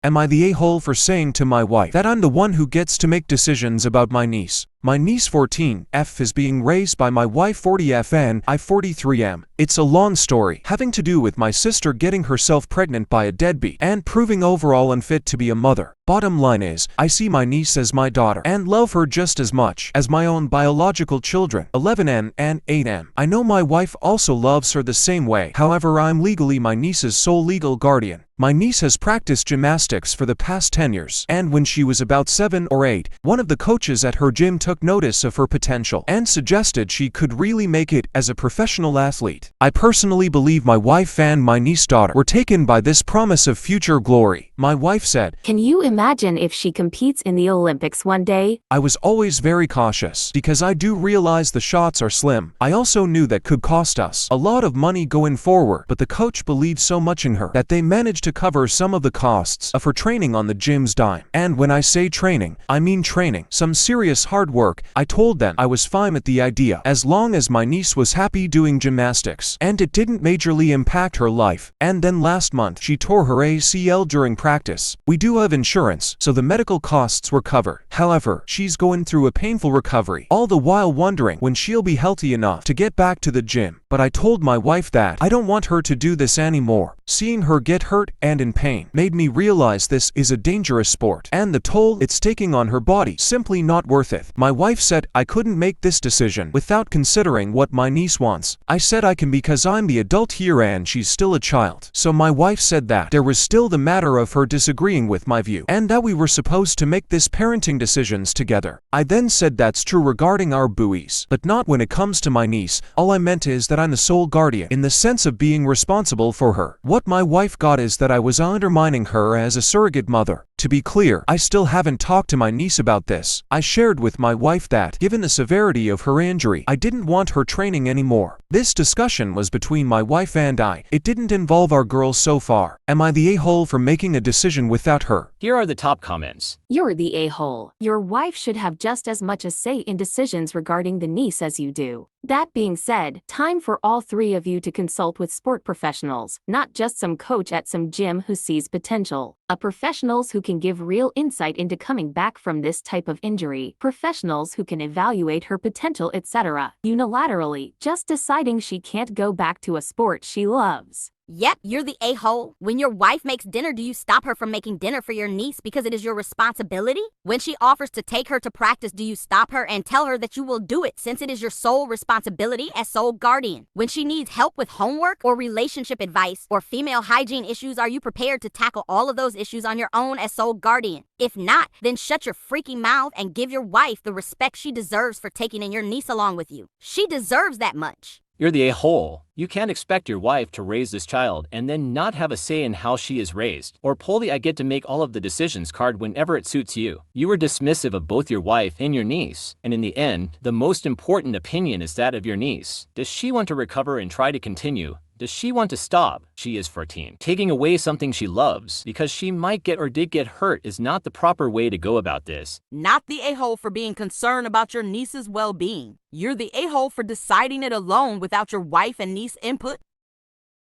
Am I the a-hole for saying to my wife that I'm the one who gets to make decisions about my niece? My niece 14F is being raised by my wife 40FN, I 43M. It's a long story, having to do with my sister getting herself pregnant by a deadbeat and proving overall unfit to be a mother. Bottom line is, I see my niece as my daughter and love her just as much as my own biological children, 11N and 8M. I know my wife also loves her the same way, however I'm legally my niece's sole legal guardian. My niece has practiced gymnastics for the past 10 years, and when she was about 7 or 8, one of the coaches at her gym took notice of her potential and suggested she could really make it as a professional athlete. I personally believe my wife and my niece's daughter were taken by this promise of future glory. My wife said, "Can you imagine if she competes in the Olympics one day?" I was always very cautious because I do realize the shots are slim. I also knew that could cost us a lot of money going forward, but the coach believed so much in her that they managed to cover some of the costs of her training on the gym's dime. And when I say training, I mean training. Some serious hard work. I told them I was fine with the idea as long as my niece was happy doing gymnastics and it didn't majorly impact her life. And then last month she tore her ACL during practice. We do have insurance, so the medical costs were covered. However, she's going through a painful recovery, all the while wondering when she'll be healthy enough to get back to the gym. But I told my wife that I don't want her to do this anymore. Seeing her get hurt and in pain made me realize this is a dangerous sport and the toll it's taking on her body simply not worth it. My wife said I couldn't make this decision without considering what my niece wants. I said I can because I'm the adult here and she's still a child. So my wife said that there was still the matter of her disagreeing with my view and that we were supposed to make this parenting decisions together. I then said that's true regarding our buoys, but not when it comes to my niece. All I meant is that I'm the sole guardian in the sense of being responsible for her. What my wife got is that I was undermining her as a surrogate mother. To be clear, I still haven't talked to my niece about this. I shared with my wife that, given the severity of her injury, I didn't want her training anymore. This discussion was between my wife and I. It didn't involve our girls so far. Am I the a-hole for making a decision without her? Here are the top comments. You're the a-hole. Your wife should have just as much a say in decisions regarding the niece as you do. That being said, time for all three of you to consult with sport professionals, not just some coach at some gym who sees potential. Professionals who can give real insight into coming back from this type of injury, professionals who can evaluate her potential, etc. Unilaterally, just deciding she can't go back to a sport she loves. Yep, you're the a-hole. When your wife makes dinner, do you stop her from making dinner for your niece because it is your responsibility? When she offers to take her to practice, do you stop her and tell her that you will do it since it is your sole responsibility as sole guardian? When she needs help with homework or relationship advice or female hygiene issues, are you prepared to tackle all of those issues on your own as sole guardian? If not, then shut your freaking mouth and give your wife the respect she deserves for taking in your niece along with you. She deserves that much. You're the a-hole. You can't expect your wife to raise this child and then not have a say in how she is raised, or pull the "I get to make all of the decisions" card whenever it suits you. You were dismissive of both your wife and your niece, and in the end, the most important opinion is that of your niece. Does she want to recover and try to continue? Does she want to stop? She is 14. Taking away something she loves because she might get or did get hurt is not the proper way to go about this. Not the a-hole for being concerned about your niece's well-being. You're the a-hole for deciding it alone without your wife and niece input.